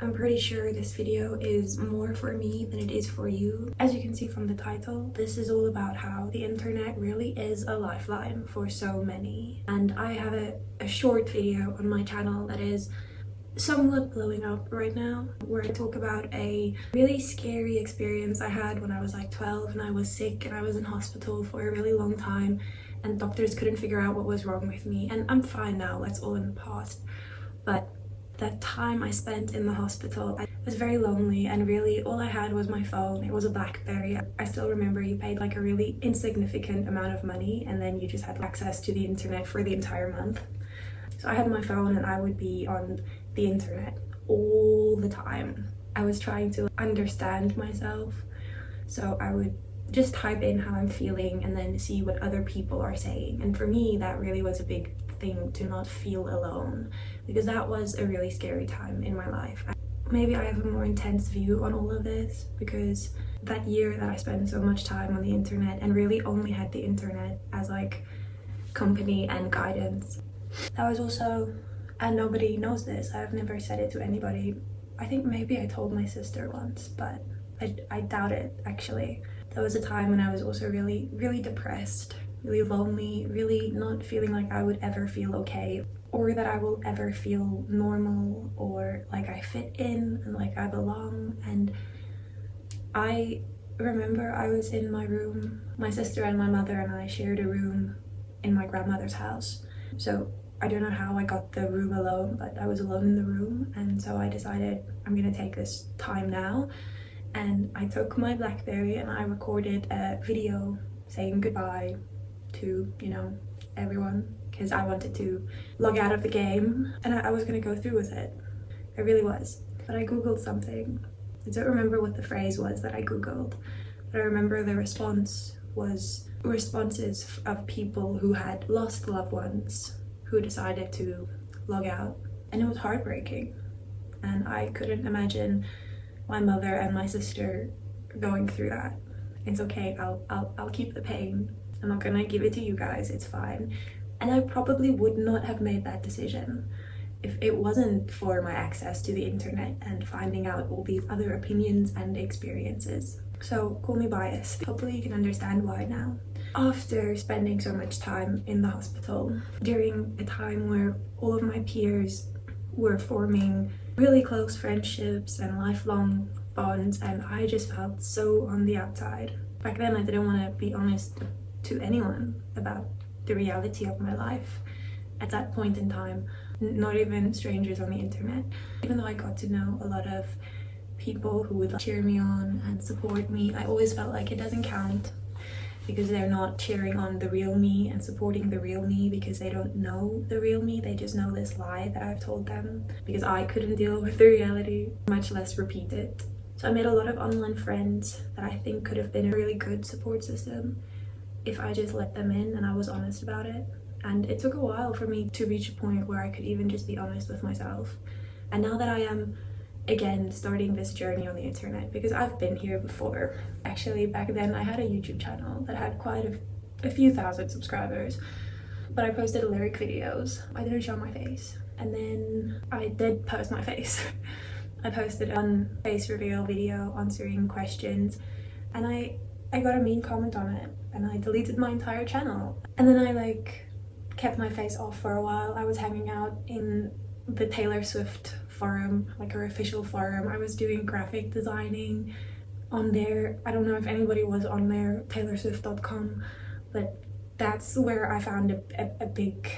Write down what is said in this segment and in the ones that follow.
I'm pretty sure this video is more for me than it is for you. As you can see from the title, this is all about how the internet really is a lifeline for so many. And I have a short video on my channel that is somewhat blowing up right now, where I talk about a really scary experience I had when I was like 12 and I was sick and I was in hospital for a really long time and doctors couldn't figure out what was wrong with me. And I'm fine now, that's all in the past. But that time I spent in the hospital, I was very lonely, and really all I had was my phone. It was a BlackBerry. I still remember you paid like a really insignificant amount of money and then you just had access to the internet for the entire month. So I had my phone and I would be on the internet all the time. I was trying to understand myself, so I would just type in how I'm feeling and then see what other people are saying. And for me, that really was a big thing, to not feel alone, because that was a really scary time in my life. Maybe I have a more intense view on all of this because that year that I spent so much time on the internet and really only had the internet as like company and guidance. That was also, and nobody knows this, I've never said it to anybody. I think maybe I told my sister once, but I doubt it actually. There was a time when I was also really depressed, really lonely, really not feeling like I would ever feel okay, or that I will ever feel normal, or like I fit in and like I belong. And I remember I was in my room. My sister and my mother and I shared a room in my grandmother's house. So I don't know how I got the room alone, but I was alone in the room, and so I decided I'm gonna take this time now. And I took my BlackBerry and I recorded a video saying goodbye to, you know, everyone, because I wanted to log out of the game and I was gonna go through with it. I really was. But I googled something. I don't remember what the phrase was that I googled, but I remember the response was responses of people who had lost loved ones who decided to log out, and it was heartbreaking. And I couldn't imagine my mother and my sister going through that. It's okay, I'll keep the pain. I'm not gonna give it to you guys, it's fine. And I probably would not have made that decision if it wasn't for my access to the internet and finding out all these other opinions and experiences. So call me biased. Hopefully you can understand why now. After spending so much time in the hospital, during a time where all of my peers were forming really close friendships and lifelong bonds, and I just felt so on the outside. Back then I didn't want to be honest to anyone about the reality of my life at that point in time, not even strangers on the internet. Even though I got to know a lot of people who would cheer me on and support me, I always felt like it doesn't count, because they're not cheering on the real me and supporting the real me, because they don't know the real me, they just know this lie that I've told them, because I couldn't deal with the reality, much less repeat it. So I made a lot of online friends that I think could have been a really good support system if I just let them in and I was honest about it. And it took a while for me to reach a point where I could even just be honest with myself. And now that I am again starting this journey on the internet, because I've been here before. Actually, back then I had a YouTube channel that had quite a few thousand subscribers, but I posted lyric videos. I didn't show my face, and then I did post my face. I posted one face reveal video answering questions, and I got a mean comment on it, and I deleted my entire channel. And then I like kept my face off for a while. I was hanging out in the Taylor Swift forum, like her official forum. I was doing graphic designing on there. I don't know if anybody was on there, taylorswift.com, but that's where I found a big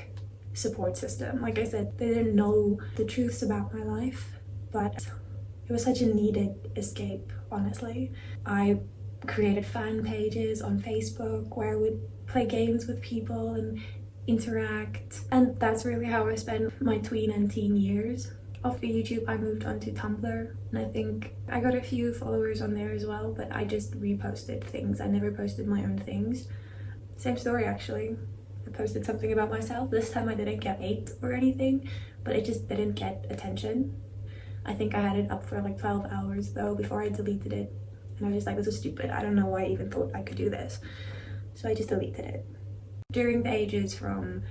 support system. Like I said, they didn't know the truths about my life, but it was such a needed escape, honestly. I created fan pages on Facebook where I would play games with people and interact, and that's really how I spent my tween and teen years. After YouTube I moved on to Tumblr, and I think I got a few followers on there as well, but I just reposted things. I never posted my own things. Same story actually. I posted something about myself. This time I didn't get hate or anything, but it just didn't get attention. I think I had it up for like 12 hours though before I deleted it, and I was just like, this is stupid. I don't know why I even thought I could do this. So I just deleted it. During the ages from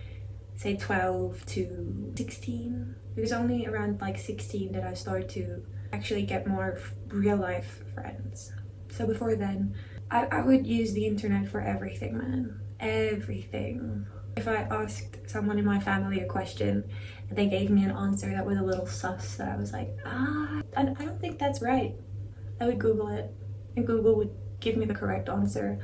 say 12 to 16. It was only around like 16 that I started to actually get more real life friends. So before then, I would use the internet for everything, man. Everything. If I asked someone in my family a question and they gave me an answer that was a little sus, that I was like, I don't think that's right, I would Google it, and Google would give me the correct answer.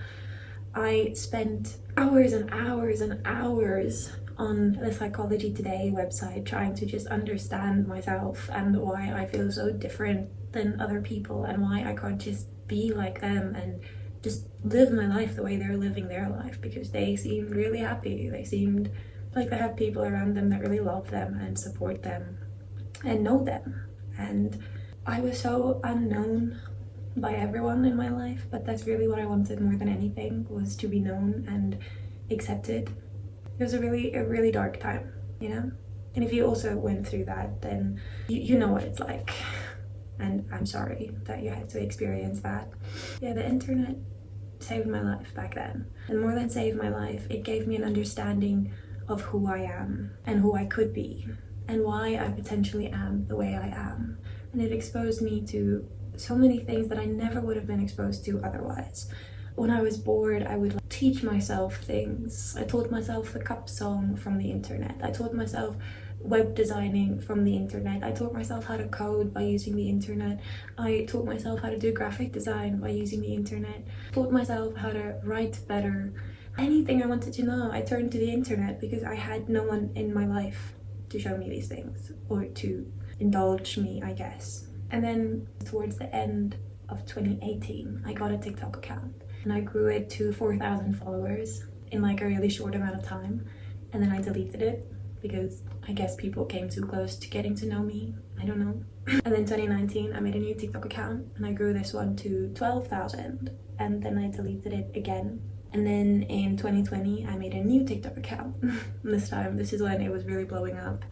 I spent hours and hours and hours on the Psychology Today website trying to just understand myself and why I feel so different than other people and why I can't just be like them and just live my life the way they're living their life, because they seemed really happy. They seemed like they have people around them that really love them and support them and know them. And I was so unknown by everyone in my life, but that's really what I wanted more than anything, was to be known and accepted. It was a really dark time, you know? And if you also went through that, then you know what it's like. And I'm sorry that you had to experience that. Yeah, the internet saved my life back then. And more than saved my life, it gave me an understanding of who I am and who I could be and why I potentially am the way I am. And it exposed me to so many things that I never would have been exposed to otherwise. When I was bored, I would teach myself things. I taught myself the cup song from the internet. I taught myself web designing from the internet. I taught myself how to code by using the internet. I taught myself how to do graphic design by using the internet. I taught myself how to write better. Anything I wanted to know, I turned to the internet because I had no one in my life to show me these things or to indulge me, I guess. And then towards the end of 2018, I got a TikTok account and I grew it to 4,000 followers in like a really short amount of time. And then I deleted it because I guess people came too close to getting to know me. I don't know. And then 2019, I made a new TikTok account and I grew this one to 12,000, and then I deleted it again. And then in 2020, I made a new TikTok account. This is when it was really blowing up.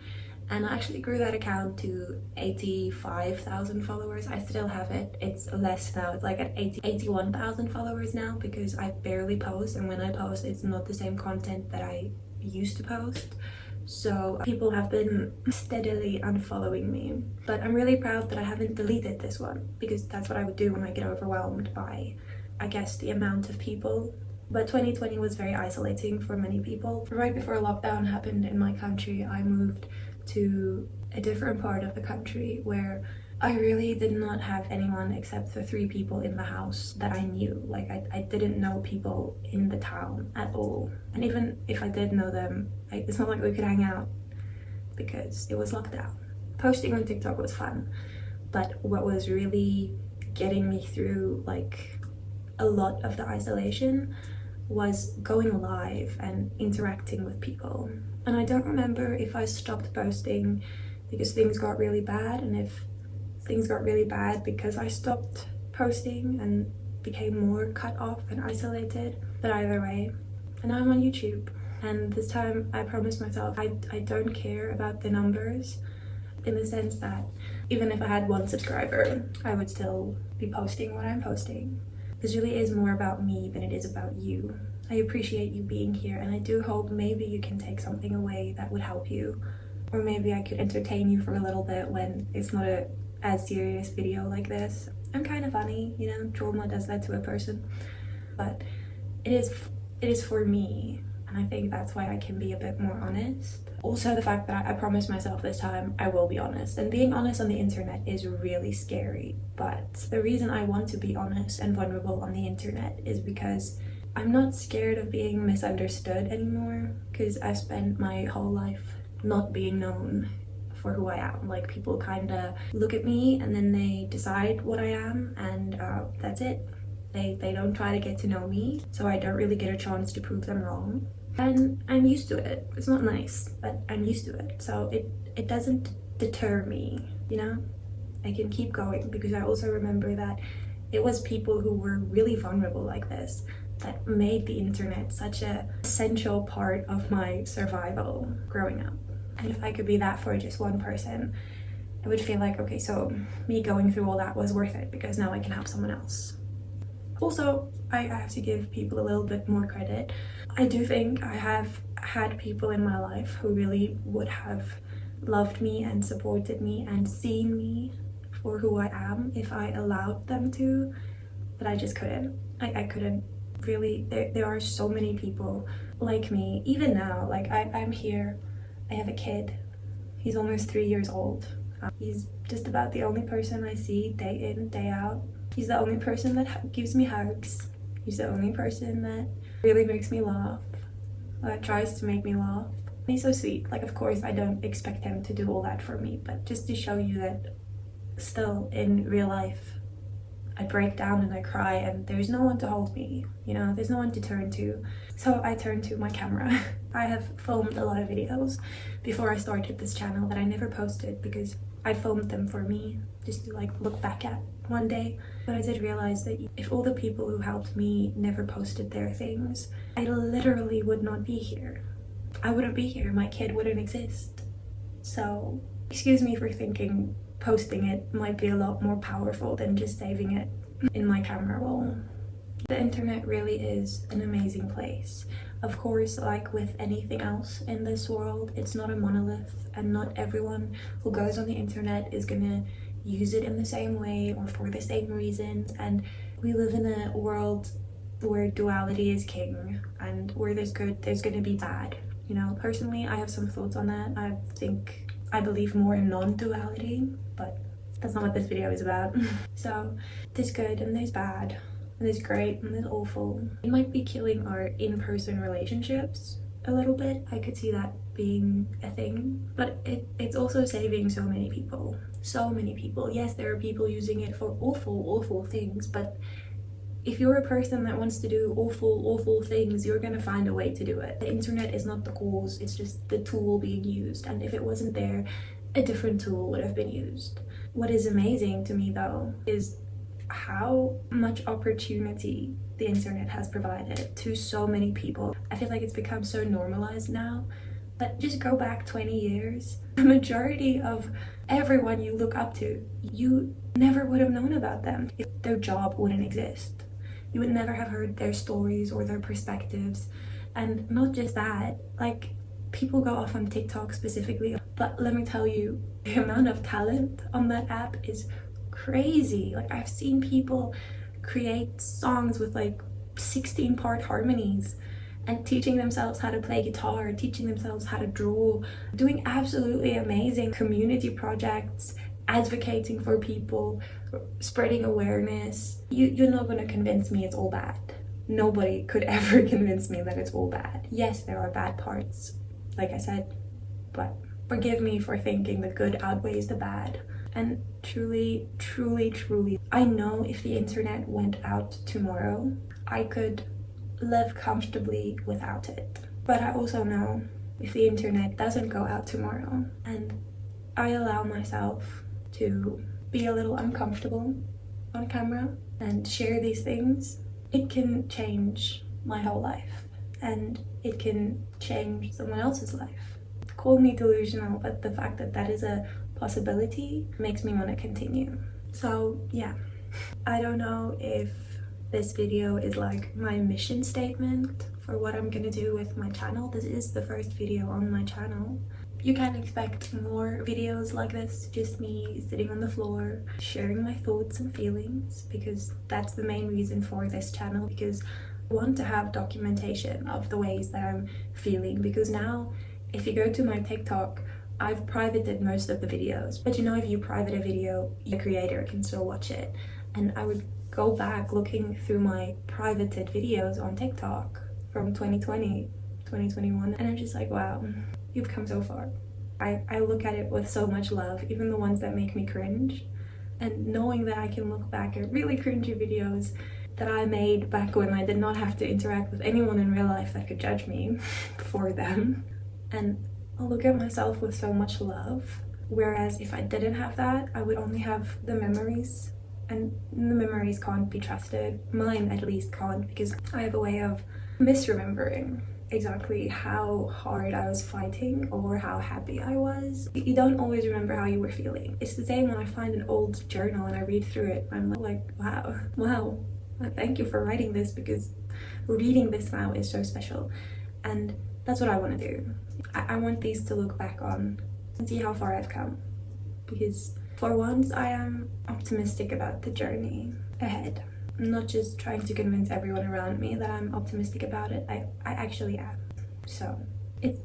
And I actually grew that account to 85,000 followers. I still have it. It's less now. It's like at 81,000 followers now because I barely post. And when I post, it's not the same content that I used to post. So people have been steadily unfollowing me. But I'm really proud that I haven't deleted this one, because that's what I would do when I get overwhelmed by, I guess, the amount of people. But 2020 was very isolating for many people. Right before lockdown happened in my country, I moved to a different part of the country where I really did not have anyone except the 3 people in the house that I knew. Like I didn't know people in the town at all. And even if I did know them, it's not like we could hang out because it was locked down. Posting on TikTok was fun, but what was really getting me through like a lot of the isolation was going live and interacting with people. And I don't remember if I stopped posting because things got really bad, and if things got really bad because I stopped posting and became more cut off and isolated. But either way, and now I'm on YouTube, and this time I promised myself I don't care about the numbers, in the sense that even if I had 1 subscriber, I would still be posting what I'm posting. This really is more about me than it is about you. I appreciate you being here, and I do hope maybe you can take something away that would help you. Or maybe I could entertain you for a little bit when it's not a as serious video like this. I'm kind of funny, you know, trauma does that to a person. But it is for me, and I think that's why I can be a bit more honest. Also the fact that I promised myself this time I will be honest, and being honest on the internet is really scary. But the reason I want to be honest and vulnerable on the internet is because I'm not scared of being misunderstood anymore, because I've spent my whole life not being known for who I am. Like, people kind of look at me and then they decide what I am, and that's it. They don't try to get to know me, so I don't really get a chance to prove them wrong. And I'm used to it. It's not nice, but I'm used to it. So it doesn't deter me, you know? I can keep going, because I also remember that it was people who were really vulnerable like this that made the internet such an essential part of my survival growing up. And if I could be that for just one person, I would feel like, okay, so me going through all that was worth it, because now I can help someone else. Also, I have to give people a little bit more credit. I do think I have had people in my life who really would have loved me and supported me and seen me for who I am if I allowed them to, but I just couldn't. I couldn't really. There are so many people like me, even now. Like I'm here, I have a kid, he's almost 3 years old. He's just about the only person I see day in, day out. He's the only person that gives me hugs. He's the only person that really makes me laugh, tries to make me laugh. He's so sweet. Like, of course, I don't expect him to do all that for me, but just to show you that still in real life, I break down and I cry and there's no one to hold me, you know, there's no one to turn to. So I turn to my camera. I have filmed a lot of videos before I started this channel that I never posted because I filmed them for me, just to like look back at one day. But I did realize that if all the people who helped me never posted their things, I literally would not be here. I wouldn't be here, my kid wouldn't exist. So excuse me for thinking posting it might be a lot more powerful than just saving it in my camera roll. The internet really is an amazing place. Of course, like with anything else in this world, it's not a monolith, and not everyone who goes on the internet is gonna use it in the same way or for the same reasons. And we live in a world where duality is king, and where there's good, there's gonna be bad. You know, personally, I have some thoughts on that. I believe more in non-duality, but that's not what this video is about. So there's good and there's bad, and there's great and there's awful. It might be killing our in-person relationships a little bit. I could see that being a thing, but it's also saving so many people. So many people. Yes, there are people using it for awful things, but if you're a person that wants to do awful things, you're gonna find a way to do it. The internet is not the cause, it's just the tool being used, and if it wasn't there, a different tool would have been used. What is amazing to me though is how much opportunity the internet has provided to so many people. I feel like it's become so normalized now, but just go back 20 years, the majority of everyone you look up to, you never would have known about them if their job wouldn't exist. You would never have heard their stories or their perspectives. And not just that, like, people go off on TikTok specifically, but let me tell you, the amount of talent on that app is crazy. Like, I've seen people create songs with like 16-part harmonies and teaching themselves how to play guitar, teaching themselves how to draw, doing absolutely amazing community projects, advocating for people, spreading awareness. You're not going to convince me it's all bad. Nobody could ever convince me that it's all bad. Yes, there are bad parts, like I said, but forgive me for thinking the good outweighs the bad. And truly, I know if the internet went out tomorrow, I could live comfortably without it. But I also know if the internet doesn't go out tomorrow and I allow myself to be a little uncomfortable on camera and share these things, it can change my whole life, and it can change someone else's life. Call me delusional, but the fact that that is a possibility makes me want to continue. So yeah, I don't know if this video is like my mission statement for what I'm gonna do with my channel. This is the first video on my channel. You can expect more videos like this, just me sitting on the floor, sharing my thoughts and feelings, because that's the main reason for this channel, because I want to have documentation of the ways that I'm feeling. Because now, if you go to my TikTok, I've privated most of the videos, but you know, if you private a video, the creator can still watch it. And I would go back looking through my privated videos on TikTok from 2020, 2021, and I'm just like, wow, you've come so far. I look at it with so much love, even the ones that make me cringe. And knowing that I can look back at really cringy videos that I made back when I did not have to interact with anyone in real life that could judge me for them. And I'll look at myself with so much love. Whereas if I didn't have that, I would only have the memories. And the memories can't be trusted. Mine at least can't, because I have a way of misremembering exactly how hard I was fighting or how happy I was. You don't always remember how you were feeling. It's the same when I find an old journal and I read through it. I'm like, wow, Thank you for writing this, because reading this now is so special, and that's what I want to do. I want these to look back on and see how far I've come, because for once I am optimistic about the journey ahead. I'm not just trying to convince everyone around me that I'm optimistic about it. I actually am. So it's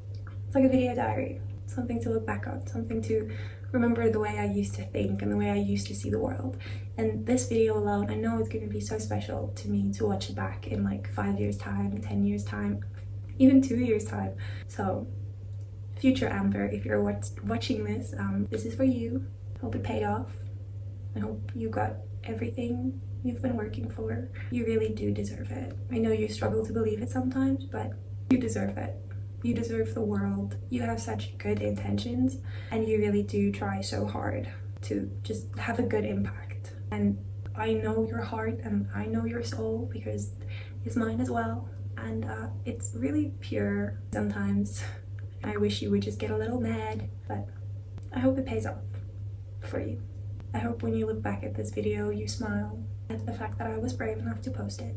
like a video diary, something to look back on, something to remember the way I used to think and the way I used to see the world. And this video alone, I know it's going to be so special to me to watch it back in like 5 years time, 10 years time, even 2 years time. So future Amber, if you're watching this, this is for you. Hope it paid off. I hope you got everything you've been working for. You really do deserve it. I know you struggle to believe it sometimes, but you deserve it. You deserve the world. You have such good intentions, and you really do try so hard to just have a good impact. And I know your heart and I know your soul, because it's mine as well. And it's really pure. Sometimes I wish you would just get a little mad, but I hope it pays off for you. I hope when you look back at this video, you smile at the fact that I was brave enough to post it.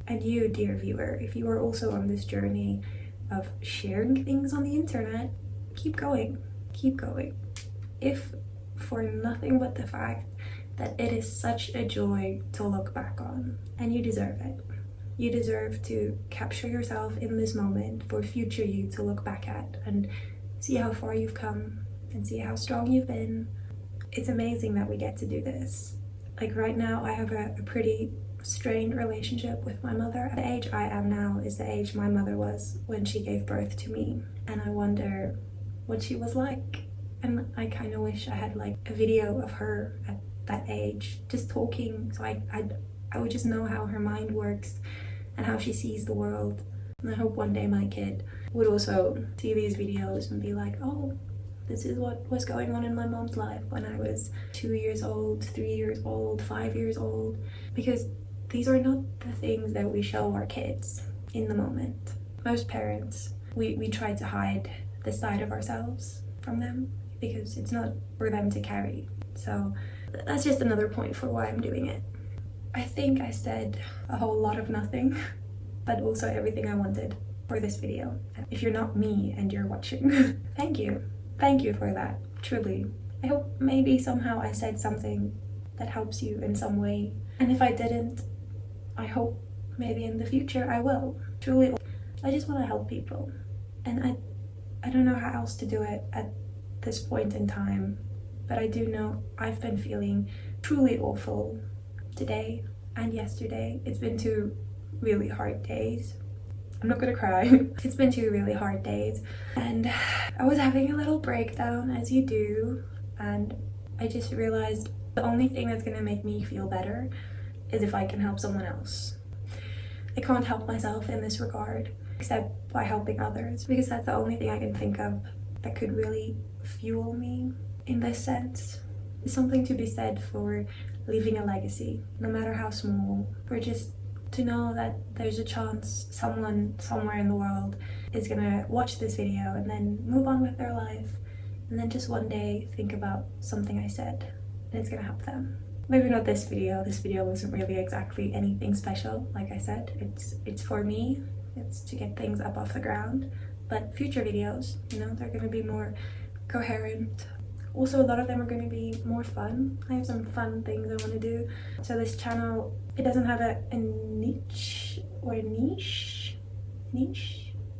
And you, dear viewer, if you are also on this journey of sharing things on the internet, keep going, keep going. If for nothing but the fact that it is such a joy to look back on, and you deserve it. You deserve to capture yourself in this moment for future you to look back at and see how far you've come and see how strong you've been. It's amazing that we get to do this. Like right now, I have a pretty strained relationship with my mother. The age I am now is the age my mother was when she gave birth to me, and I wonder what she was like. And I kind of wish I had like a video of her at that age just talking, so I would just know how her mind works and how she sees the world. And I hope one day my kid would also see these videos and be like, oh, this is what was going on in my mom's life when I was 2 years old, 3 years old, 5 years old. Because these are not the things that we show our kids in the moment. Most parents, we try to hide this side of ourselves from them because it's not for them to carry. So that's just another point for why I'm doing it. I think I said a whole lot of nothing, but also everything I wanted for this video. If you're not me and you're watching, thank you. Thank you for that, truly. I hope maybe somehow I said something that helps you in some way. And if I didn't, I hope maybe in the future I will. Truly, I just want to help people. And I don't know how else to do it at this point in time. But I do know I've been feeling truly awful today and yesterday. It's been 2 really hard days. I'm not gonna cry. It's been 2 really hard days, and I was having a little breakdown, as you do, and I just realized the only thing that's gonna make me feel better is if I can help someone else. I can't help myself in this regard except by helping others, because that's the only thing I can think of that could really fuel me in this sense. There's something to be said for leaving a legacy, no matter how small, for just to know that there's a chance someone somewhere in the world is gonna watch this video and then move on with their life, and then just one day think about something I said and it's gonna help them. Maybe not this video. This video wasn't really exactly anything special. Like I said, it's for me. It's to get things up off the ground. But future videos, you know, they're gonna be more coherent. Also, a lot of them are going to be more fun. I have some fun things I want to do. So this channel, it doesn't have a niche or a niche.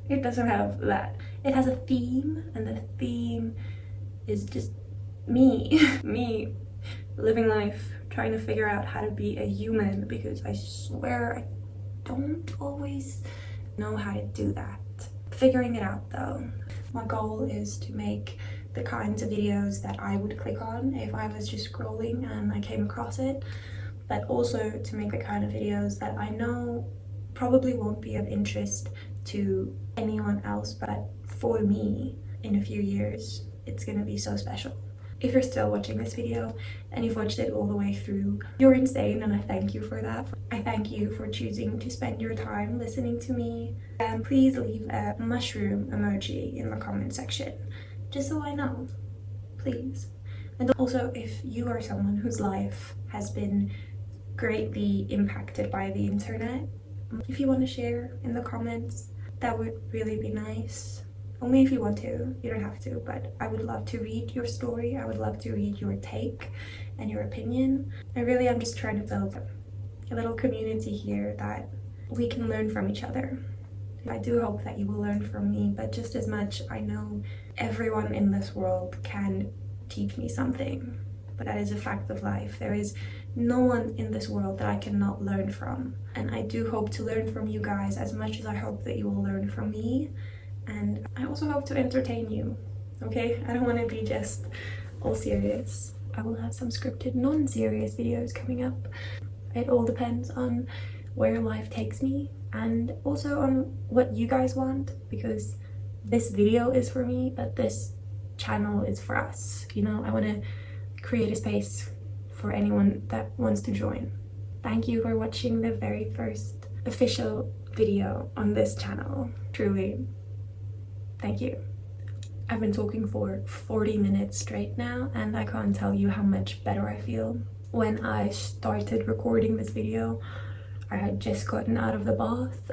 It doesn't have that. It has a theme, and the theme is just me. Me living life, trying to figure out how to be a human, because I swear I don't always know how to do that. Figuring it out though. My goal is to make the kinds of videos that I would click on if I was just scrolling and I came across it, but also to make the kind of videos that I know probably won't be of interest to anyone else, but for me in a few years it's gonna be so special. If you're still watching this video and you've watched it all the way through, you're insane, and I thank you for that. I thank you for choosing to spend your time listening to me. And please leave a mushroom emoji in the comment section, just so I know, please. And also, if you are someone whose life has been greatly impacted by the internet. If you want to share in the comments, that would really be nice. Only if you want to, you don't have to, but I would love to read your story. I would love to read your take and your opinion. I really am just trying to build a little community here that we can learn from each other. I do hope that you will learn from me, but just as much, I know everyone in this world can teach me something. But that is a fact of life. There is no one in this world that I cannot learn from. And I do hope to learn from you guys as much as I hope that you will learn from me. And I also hope to entertain you, okay? I don't want to be just all serious. I will have some scripted, non-serious videos coming up. It all depends on where life takes me and also on what you guys want, because this video is for me, but this channel is for us. You know, I want to create a space for anyone that wants to join. Thank you for watching the very first official video on this channel. Truly, thank you. I've been talking for 40 minutes straight now, and I can't tell you how much better I feel. When I started recording this video, I had just gotten out of the bath.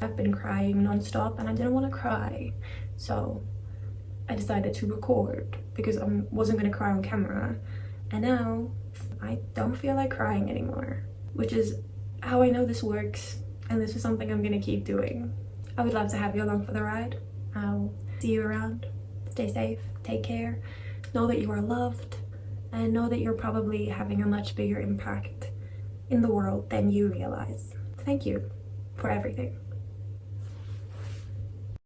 I've been crying non-stop and I didn't want to cry, so I decided to record because I wasn't going to cry on camera. And now I don't feel like crying anymore, which is how I know this works, and this is something I'm going to keep doing. I would love to have you along for the ride. I'll see you around. Stay safe, take care, know that you are loved, and know that you're probably having a much bigger impact in the world than you realize. Thank you for everything.